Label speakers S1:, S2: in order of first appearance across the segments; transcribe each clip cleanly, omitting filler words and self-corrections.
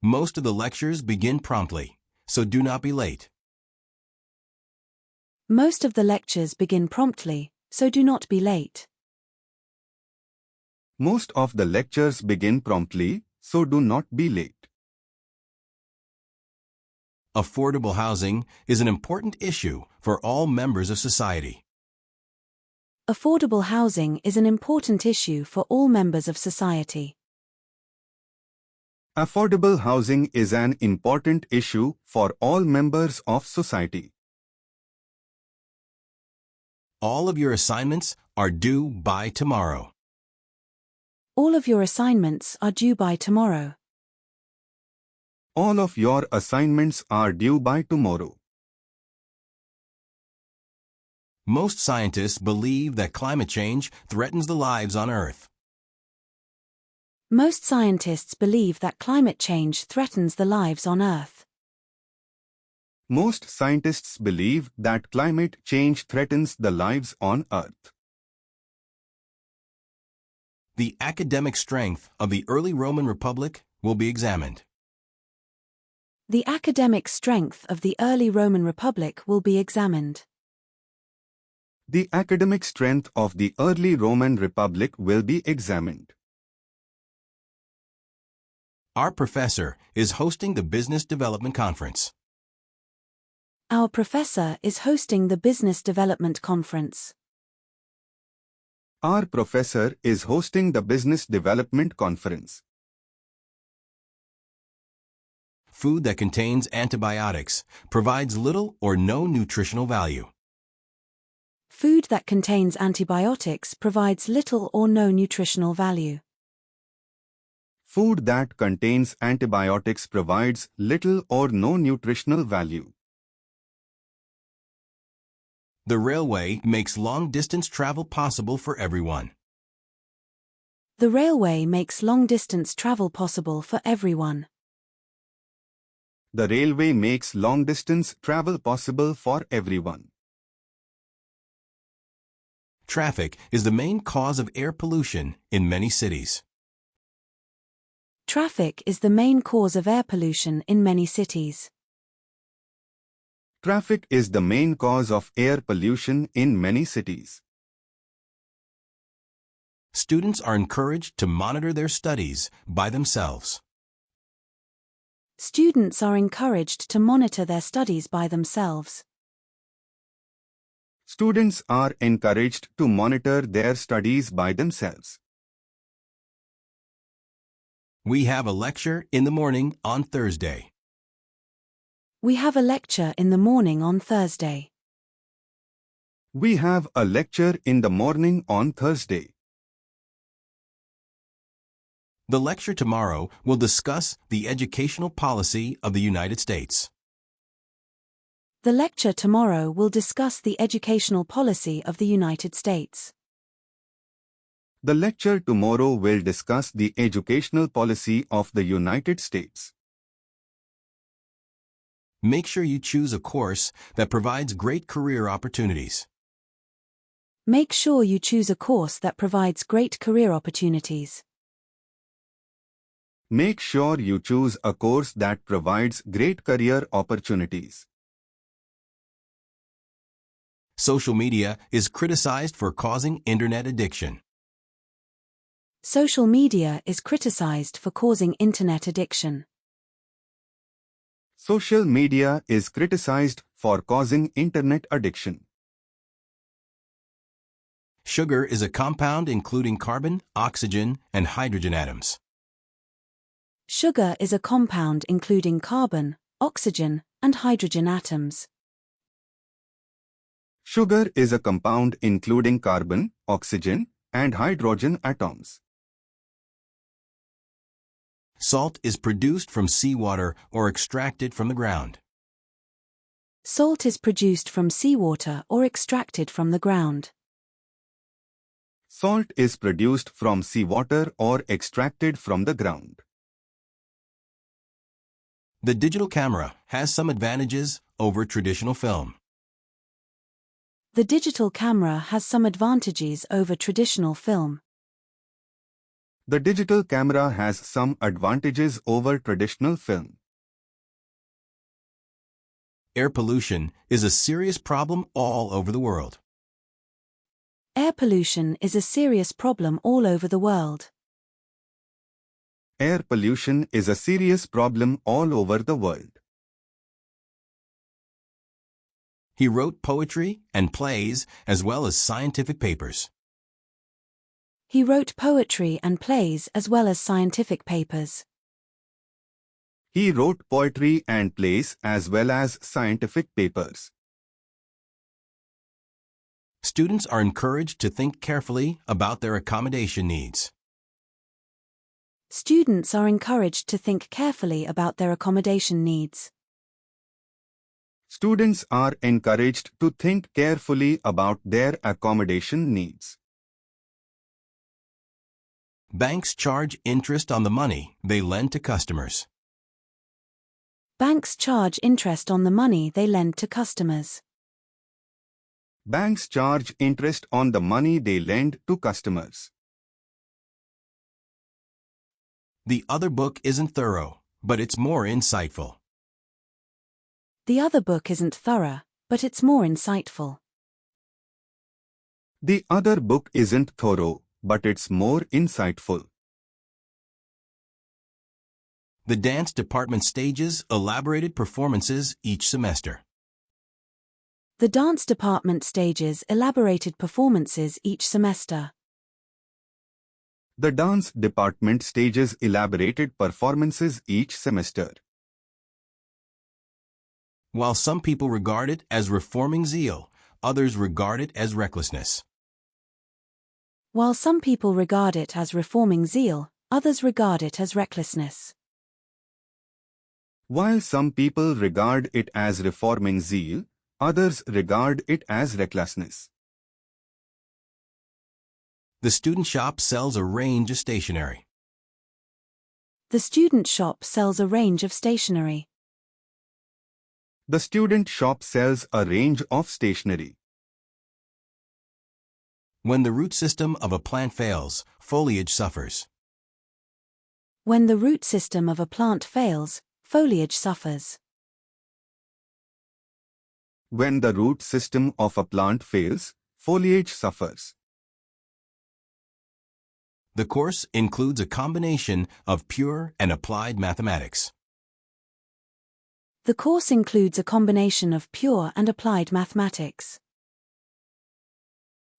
S1: Most of the lectures begin promptly, so do not be late.
S2: Most of the lectures begin promptly, so do not be late.
S3: Most of the lectures begin promptly, so do not be late.
S1: Affordable housing is an important issue for all members of society.
S2: Affordable housing is an important issue for all members of society.
S3: Affordable housing is an important issue for all members of society.
S1: All of your assignments are due by tomorrow.
S2: All of your assignments are due by tomorrow.
S3: All of your assignments are due by tomorrow.
S1: Most scientists believe that climate change threatens the lives on Earth.
S2: Most scientists believe that climate change threatens the lives on Earth.
S3: Most scientists believe that climate change threatens the lives on Earth.
S1: The academic strength of the early Roman Republic will be examined.
S2: The academic strength of the early Roman Republic will be examined.
S3: The academic strength of the early Roman Republic will be examined.
S1: Our professor is hosting the Business Development Conference.
S2: Our professor is hosting the Business Development Conference.
S3: Our professor is hosting the Business Development Conference.
S1: Food that contains antibiotics provides little or no nutritional value.
S2: Food that contains antibiotics provides little or no nutritional value.
S3: Food that contains antibiotics provides little or no nutritional value.
S1: The railway makes long-distance travel possible for everyone.
S2: The railway makes long-distance travel possible for everyone.
S3: The railway makes long-distance travel possible for everyone.
S1: Traffic is the main cause of air pollution in many cities.
S2: Traffic is the main cause of air pollution in many cities.
S3: Traffic is the main cause of air pollution in many cities.
S1: Students are encouraged to monitor their studies by themselves.
S2: Students are encouraged to monitor their studies by themselves.
S3: Students are encouraged to monitor their studies by themselves.
S1: We have a lecture in the morning on Thursday.
S2: We have a lecture in the morning on Thursday.
S3: We have a lecture in the morning on Thursday.
S1: The lecture tomorrow will discuss the educational policy of the United States.
S2: The lecture tomorrow will discuss the educational policy of the United States.
S3: The lecture tomorrow will discuss the educational policy of the United States.
S1: Make sure you choose a course that provides great career opportunities.
S2: Make sure you choose a course that provides great career opportunities.
S3: Make sure you choose a course that provides great career opportunities.
S1: Social media is criticized for causing internet addiction.
S2: Social media is criticized for causing internet addiction.
S3: Social media is criticized for causing internet addiction.
S1: Sugar is a compound including carbon, oxygen, and hydrogen atoms.
S2: Sugar is a compound including carbon, oxygen, and hydrogen atoms.
S3: Sugar is a compound including carbon, oxygen, and hydrogen atoms.
S1: Salt is produced from seawater or extracted from the ground.
S2: Salt is produced from seawater or extracted from the ground.
S3: Salt is produced from seawater or extracted from the ground.
S1: The digital camera has some advantages over traditional film.
S2: The digital camera has some advantages over traditional film.
S3: The digital camera has some advantages over traditional film.
S1: Air pollution is a serious problem all over the world.
S2: Air pollution is a serious problem all over the world.
S3: Air pollution is a serious problem all over the world.
S1: He wrote poetry and plays as well as scientific papers.
S2: He wrote poetry and plays as well as scientific papers.
S3: He wrote poetry and plays as well as scientific papers.
S1: Students are encouraged to think carefully about their accommodation needs.
S2: Students are encouraged to think carefully about their accommodation needs.
S3: Students are encouraged to think carefully about their accommodation needs.
S1: Banks charge interest on the money they lend to customers.
S2: Banks charge interest on the money they lend to customers.
S3: Banks charge interest on the money they lend to customers.
S1: The other book isn't thorough, but it's more insightful.
S2: The other book isn't thorough, but it's more insightful.
S3: The other book isn't thorough, but it's more insightful.
S1: The dance department stages elaborated performances each semester.
S2: The dance department stages elaborated performances each semester.
S3: The dance department stages elaborated performances each semester.
S1: While some people regard it as reforming zeal, others regard it as recklessness.
S2: While some people regard it as reforming zeal, others regard it as recklessness.
S3: While some people regard it as reforming zeal, others regard it as recklessness.
S1: The student shop sells a range of stationery.
S2: The student shop sells a range of stationery.
S3: The student shop sells a range of stationery.
S1: When the root system of a plant fails, foliage suffers.
S2: When the root system of a plant fails, foliage suffers.
S3: When the root system of a plant fails, foliage suffers.
S1: The course includes a combination of pure and applied mathematics.
S2: The course includes a combination of pure and applied mathematics.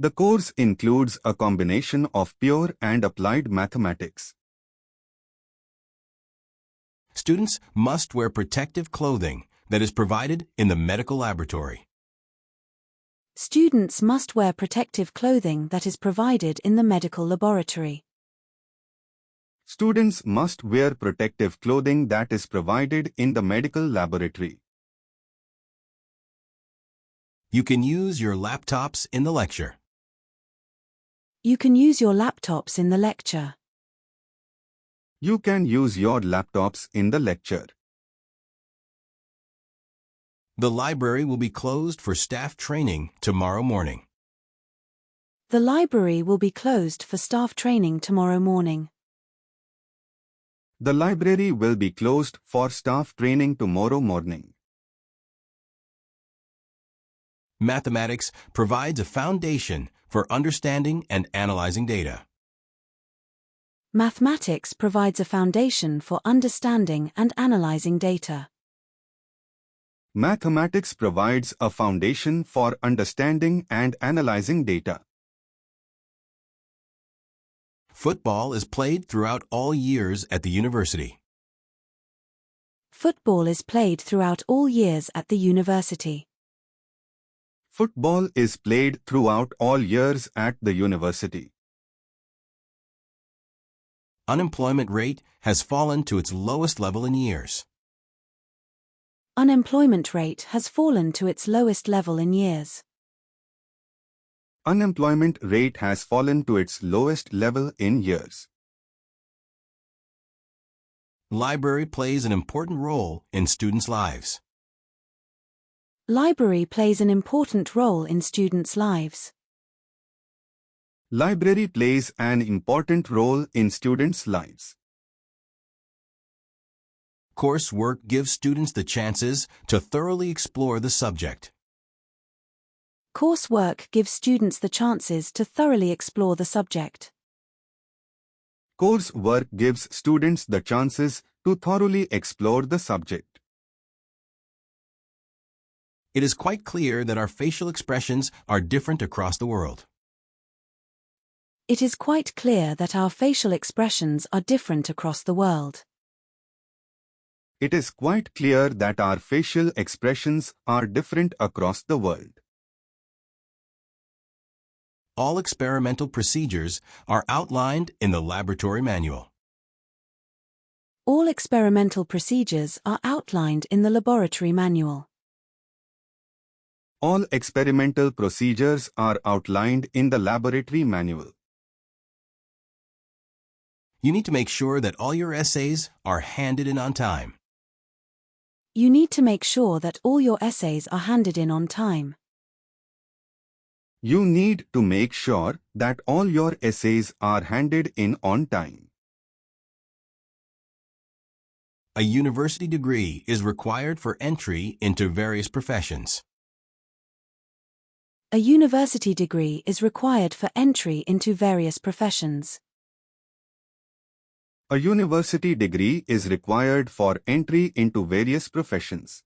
S3: The course includes a combination of pure and applied mathematics.
S1: Students must wear protective clothing that is provided in the medical laboratory.
S2: Students must wear protective clothing that is provided in the medical laboratory.
S3: Students must wear protective clothing that is provided in the medical laboratory.
S1: You can use your laptops in the lecture.
S2: You can use your laptops in the lecture.
S3: You can use your laptops in the lecture.
S1: The library will be closed for staff training tomorrow morning.
S2: The library will be closed for staff training tomorrow morning.
S3: The library will be closed for staff training tomorrow morning.
S1: Mathematics provides a foundation for understanding and analyzing data.
S2: Mathematics provides a foundation for understanding and analyzing data.
S3: Mathematics provides a foundation for understanding and analyzing data.
S1: Football is played throughout all years at the university.
S2: Football is played throughout all years at the university.
S3: Football is played throughout all years at the university.
S1: Unemployment rate has fallen to its lowest level in years.
S2: Unemployment rate has fallen to its lowest level in years.
S3: Unemployment rate has fallen to its lowest level in years.
S1: Library plays an important role in students' lives.
S2: Library plays an important role in students' lives.
S3: Library plays an important role in students' lives.
S1: Coursework gives students the chances to thoroughly explore the subject.
S2: Coursework gives students the chances to thoroughly explore the subject.
S3: Coursework gives students the chances to thoroughly explore the subject.
S1: It is quite clear that our facial expressions are different across the world.
S2: It is quite clear that our facial expressions are different across the world.
S3: It is quite clear that our facial expressions are different across the world.
S1: All experimental procedures are outlined in the laboratory manual.
S2: All experimental procedures are outlined in the laboratory manual.
S3: All experimental procedures are outlined in the laboratory manual.
S1: You need to make sure that all your essays are handed in on time.
S2: You need to make sure that all your essays are handed in on time.
S3: You need to make sure that all your essays are handed in on time.
S1: A university degree is required for entry into various professions.
S2: A university degree is required for entry into various professions.
S3: A university degree is required for entry into various professions.